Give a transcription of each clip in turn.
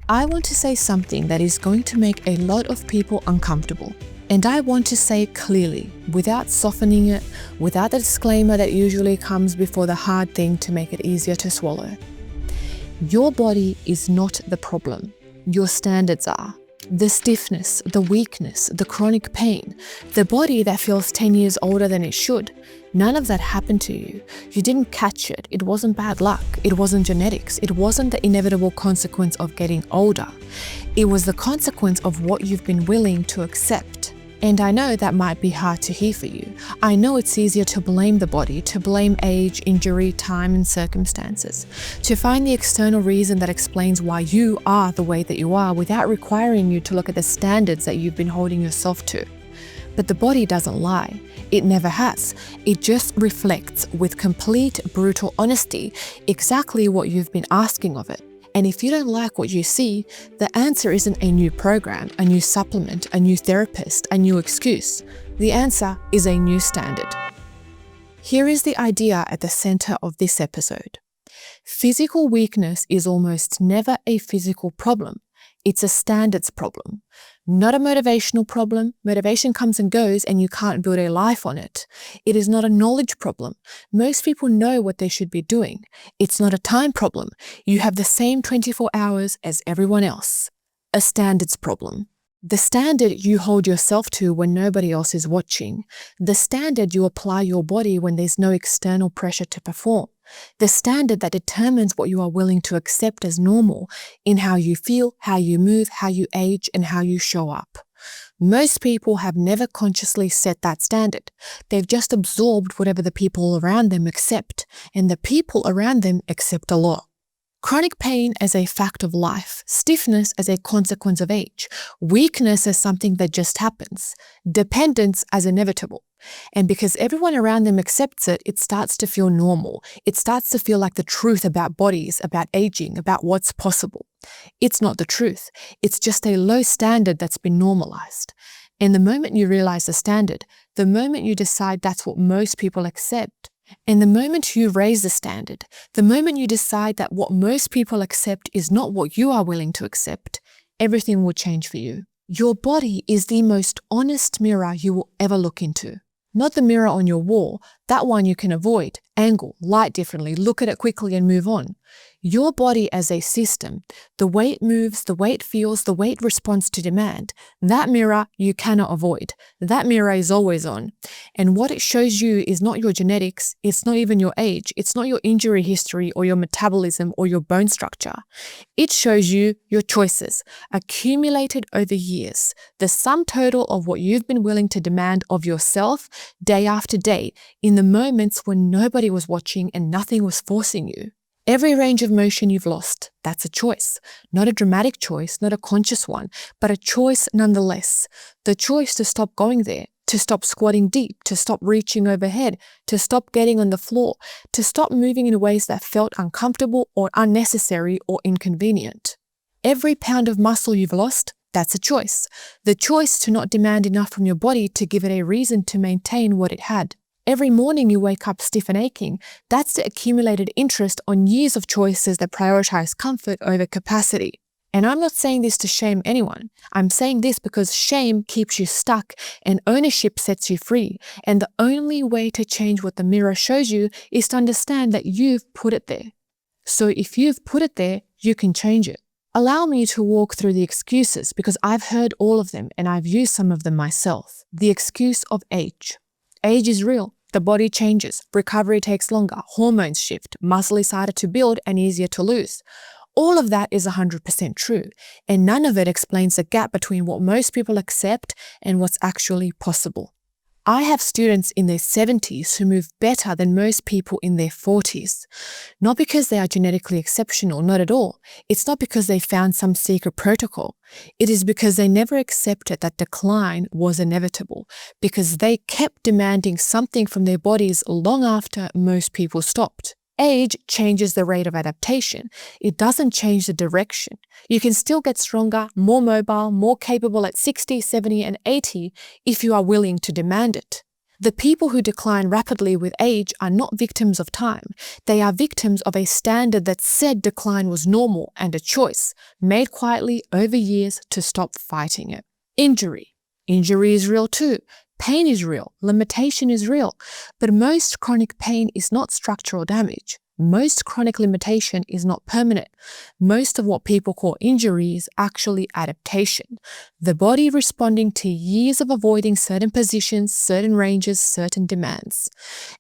I want to say something that is going to make a lot of people uncomfortable. And I want to say it clearly, without softening it, without the disclaimer that usually comes before the hard thing to make it easier to swallow. Your body is not the problem. Your standards are. The stiffness, the weakness, the chronic pain, the body that feels 10 years older than it should. None of that happened to you. You didn't catch it. It wasn't bad luck. It wasn't genetics. It wasn't the inevitable consequence of getting older. It was the consequence of what you've been willing to accept. And I know that might be hard to hear for you. I know it's easier to blame the body, to blame age, injury, time, and circumstances, to find the external reason that explains why you are the way that you are without requiring you to look at the standards that you've been holding yourself to. But the body doesn't lie. It never has. It just reflects with complete, brutal honesty exactly what you've been asking of it. And if you don't like what you see, the answer isn't a new program, a new supplement, a new therapist, a new excuse. The answer is a new standard. Here is the idea at the center of this episode. Physical weakness is almost never a physical problem. It's a standards problem, not a motivational problem. Motivation comes and goes and you can't build a life on it. It is not a knowledge problem. Most people know what they should be doing. It's not a time problem. You have the same 24 hours as everyone else. A standards problem. The standard you hold yourself to when nobody else is watching. The standard you apply your body when there's no external pressure to perform. The standard that determines what you are willing to accept as normal in how you feel, how you move, how you age, and how you show up. Most people have never consciously set that standard. They've just absorbed whatever the people around them accept, and the people around them accept a lot. Chronic pain as a fact of life, stiffness as a consequence of age, weakness as something that just happens, dependence as inevitable. And because everyone around them accepts it, it starts to feel normal. It starts to feel like the truth about bodies, about aging, about what's possible. It's not the truth. It's just a low standard that's been normalized. And the moment you realize the standard, the moment you decide that's what most people accept, and the moment you raise the standard, the moment you decide that what most people accept is not what you are willing to accept, everything will change for you. Your body is the most honest mirror you will ever look into. Not the mirror on your wall. That one you can avoid, angle, light differently, look at it quickly and move on. Your body as a system, the way it moves, the way it feels, the way it responds to demand, that mirror you cannot avoid. That mirror is always on. And what it shows you is not your genetics, it's not even your age, it's not your injury history or your metabolism or your bone structure. It shows you your choices, accumulated over years, the sum total of what you've been willing to demand of yourself day after day, in the moments when nobody was watching and nothing was forcing you. Every range of motion you've lost, that's a choice. Not a dramatic choice, not a conscious one, but a choice nonetheless. The choice to stop going there, to stop squatting deep, to stop reaching overhead, to stop getting on the floor, to stop moving in ways that felt uncomfortable or unnecessary or inconvenient. Every pound of muscle you've lost, that's a choice. The choice to not demand enough from your body to give it a reason to maintain what it had. Every morning you wake up stiff and aching, that's the accumulated interest on years of choices that prioritize comfort over capacity. And I'm not saying this to shame anyone. I'm saying this because shame keeps you stuck and ownership sets you free. And the only way to change what the mirror shows you is to understand that you've put it there. So if you've put it there, you can change it. Allow me to walk through the excuses because I've heard all of them and I've used some of them myself. The excuse of age. Age is real. The body changes, recovery takes longer, hormones shift, muscle is harder to build and easier to lose. All of that is 100% true, and none of it explains the gap between what most people accept and what's actually possible. I have students in their 70s who move better than most people in their 40s. Not because they are genetically exceptional, not at all. It's not because they found some secret protocol. It is because they never accepted that decline was inevitable, because they kept demanding something from their bodies long after most people stopped. Age changes the rate of adaptation. It doesn't change the direction. You can still get stronger, more mobile, more capable at 60, 70, and 80 if you are willing to demand it. The people who decline rapidly with age are not victims of time. They are victims of a standard that said decline was normal and a choice made quietly over years to stop fighting it. Injury. Injury is real too. Pain is real. Limitation is real. But most chronic pain is not structural damage. Most chronic limitation is not permanent. Most of what people call injury is actually adaptation. The body responding to years of avoiding certain positions, certain ranges, certain demands.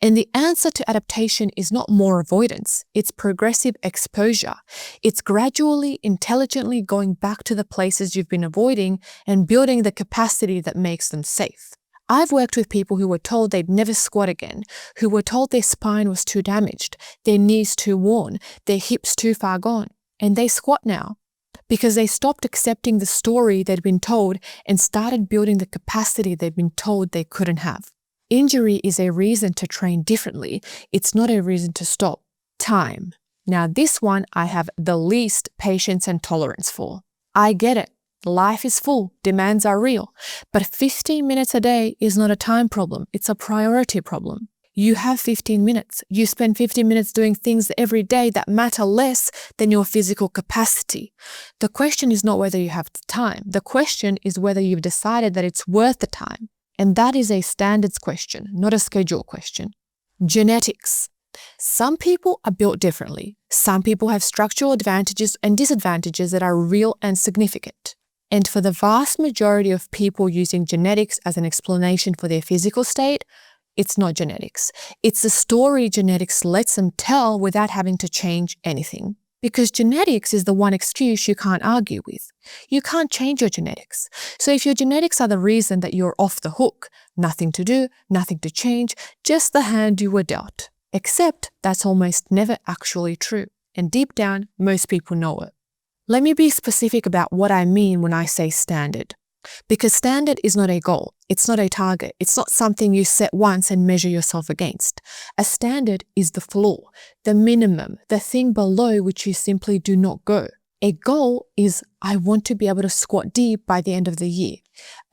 And the answer to adaptation is not more avoidance. It's progressive exposure. It's gradually, intelligently going back to the places you've been avoiding and building the capacity that makes them safe. I've worked with people who were told they'd never squat again, who were told their spine was too damaged, their knees too worn, their hips too far gone, and they squat now because they stopped accepting the story they'd been told and started building the capacity they'd been told they couldn't have. Injury is a reason to train differently. It's not a reason to stop. Time. Now this one I have the least patience and tolerance for. I get it. Life is full, demands are real, but 15 minutes a day is not a time problem, it's a priority problem. You have 15 minutes. You spend 15 minutes doing things every day that matter less than your physical capacity. The question is not whether you have the time. The question is whether you've decided that it's worth the time. And that is a standards question, not a schedule question. Genetics. Some people are built differently. Some people have structural advantages and disadvantages that are real and significant. And for the vast majority of people using genetics as an explanation for their physical state, it's not genetics. It's the story genetics lets them tell without having to change anything. Because genetics is the one excuse you can't argue with. You can't change your genetics. So if your genetics are the reason that you're off the hook, nothing to do, nothing to change, just the hand you were dealt. Except that's almost never actually true. And deep down, most people know it. Let me be specific about what I mean when I say standard. Because standard is not a goal. It's not a target. It's not something you set once and measure yourself against. A standard is the floor, the minimum, the thing below which you simply do not go. A goal is, I want to be able to squat deep by the end of the year.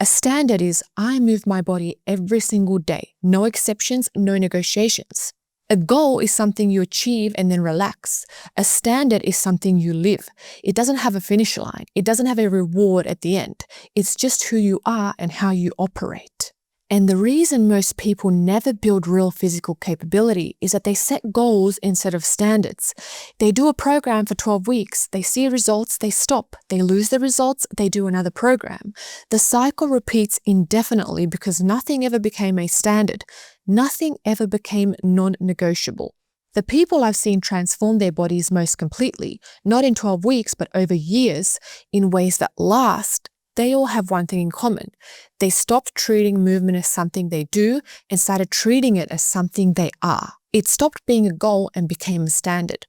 A standard is, I move my body every single day. No exceptions, no negotiations. A goal is something you achieve and then relax. A standard is something you live. It doesn't have a finish line. It doesn't have a reward at the end. It's just who you are and how you operate. And the reason most people never build real physical capability is that they set goals instead of standards. They do a program for 12 weeks, they see results, they stop. They lose the results, they do another program. The cycle repeats indefinitely because nothing ever became a standard. Nothing ever became non-negotiable. The people I've seen transform their bodies most completely, not in 12 weeks, but over years, in ways that last, they all have one thing in common. They stopped treating movement as something they do and started treating it as something they are. It stopped being a goal and became a standard.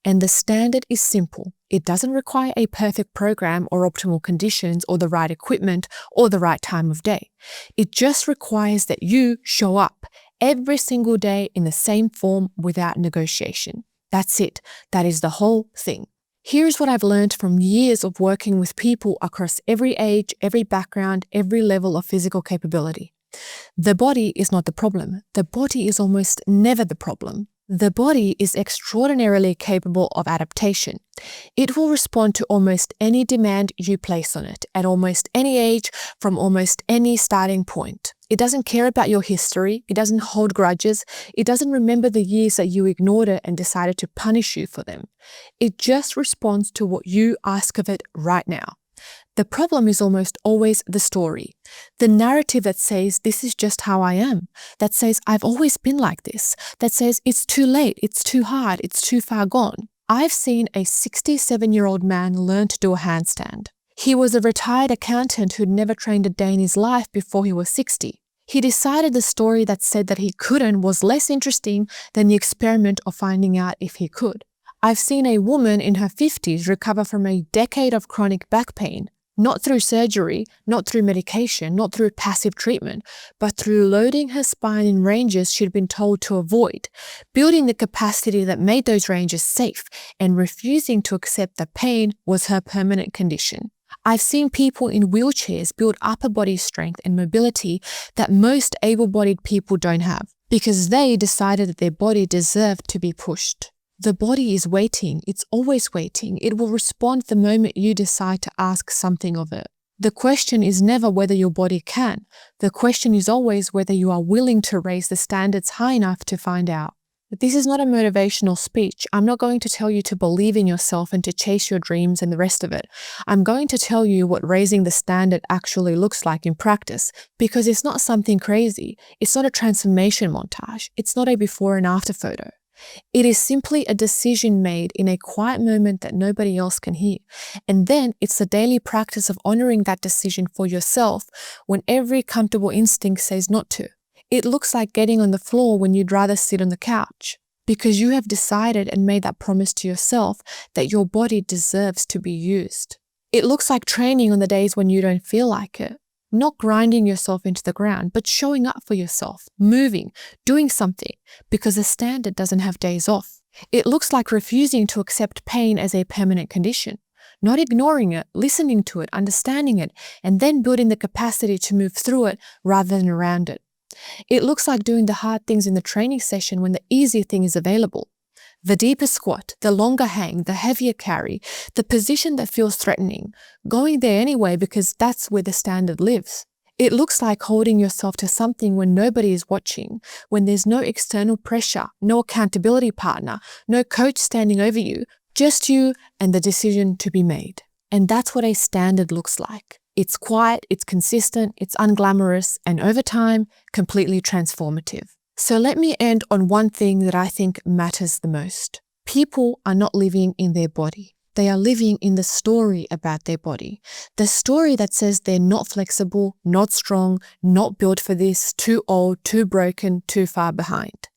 And the standard is simple. It doesn't require a perfect program or optimal conditions or the right equipment or the right time of day. It just requires that you show up every single day in the same form without negotiation. That's it. That is the whole thing. Here's what I've learned from years of working with people across every age, every background, every level of physical capability. The body is not the problem. The body is almost never the problem. The body is extraordinarily capable of adaptation. It will respond to almost any demand you place on it at almost any age from almost any starting point. It doesn't care about your history. It doesn't hold grudges. It doesn't remember the years that you ignored it and decided to punish you for them. It just responds to what you ask of it right now. The problem is almost always the story, the narrative that says this is just how I am, that says I've always been like this, that says it's too late, it's too hard, it's too far gone. I've seen a 67-year-old man learn to do a handstand. He was a retired accountant who'd never trained a day in his life before he was 60. He decided the story that said that he couldn't was less interesting than the experiment of finding out if he could. I've seen a woman in her 50s recover from a decade of chronic back pain, not through surgery, not through medication, not through passive treatment, but through loading her spine in ranges she'd been told to avoid, building the capacity that made those ranges safe, and refusing to accept that pain was her permanent condition. I've seen people in wheelchairs build upper body strength and mobility that most able-bodied people don't have because they decided that their body deserved to be pushed. The body is waiting. It's always waiting. It will respond the moment you decide to ask something of it. The question is never whether your body can. The question is always whether you are willing to raise the standards high enough to find out. But this is not a motivational speech. I'm not going to tell you to believe in yourself and to chase your dreams and the rest of it. I'm going to tell you what raising the standard actually looks like in practice, because it's not something crazy. It's not a transformation montage. It's not a before and after photo. It is simply a decision made in a quiet moment that nobody else can hear. And then it's the daily practice of honoring that decision for yourself when every comfortable instinct says not to. It looks like getting on the floor when you'd rather sit on the couch, because you have decided and made that promise to yourself that your body deserves to be used. It looks like training on the days when you don't feel like it, not grinding yourself into the ground, but showing up for yourself, moving, doing something, because the standard doesn't have days off. It looks like refusing to accept pain as a permanent condition, not ignoring it, listening to it, understanding it, and then building the capacity to move through it rather than around it. It looks like doing the hard things in the training session when the easier thing is available. The deeper squat, the longer hang, the heavier carry, the position that feels threatening, going there anyway because that's where the standard lives. It looks like holding yourself to something when nobody is watching, when there's no external pressure, no accountability partner, no coach standing over you, just you and the decision to be made. And that's what a standard looks like. It's quiet, it's consistent, it's unglamorous, and over time, completely transformative. So let me end on one thing that I think matters the most. People are not living in their body. They are living in the story about their body. The story that says they're not flexible, not strong, not built for this, too old, too broken, too far behind.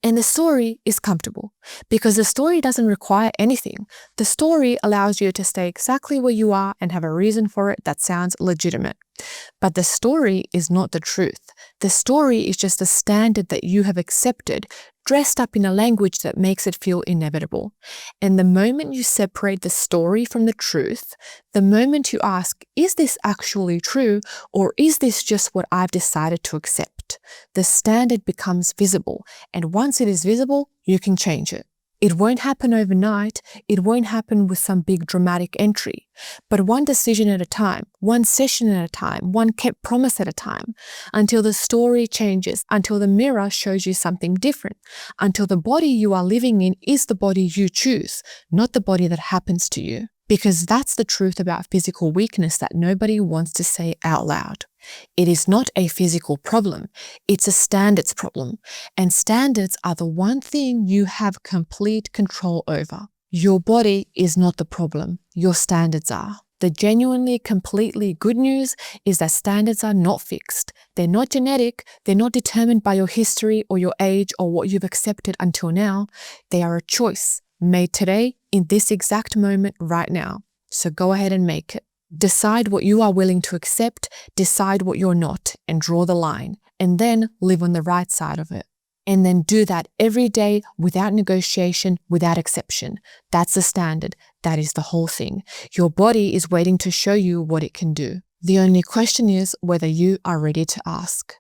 And the story is comfortable because the story doesn't require anything. The story allows you to stay exactly where you are and have a reason for it that sounds legitimate. But the story is not the truth. The story is just a standard that you have accepted, dressed up in a language that makes it feel inevitable. And the moment you separate the story from the truth, the moment you ask, is this actually true, or is this just what I've decided to accept? The standard becomes visible, and once it is visible, you can change it. It won't happen overnight. It won't happen with some big dramatic entry, but one decision at a time, one session at a time, one kept promise at a time, until the story changes, until the mirror shows you something different, until the body you are living in is the body you choose, not the body that happens to you. Because that's the truth about physical weakness that nobody wants to say out loud. It is not a physical problem. It's a standards problem. And standards are the one thing you have complete control over. Your body is not the problem. Your standards are. The genuinely, completely good news is that standards are not fixed. They're not genetic. They're not determined by your history or your age or what you've accepted until now. They are a choice made today in this exact moment right now. So go ahead and make it. Decide what you are willing to accept, decide what you're not, and draw the line, and then live on the right side of it. And then do that every day without negotiation, without exception. That's the standard. That is the whole thing. Your body is waiting to show you what it can do. The only question is whether you are ready to ask.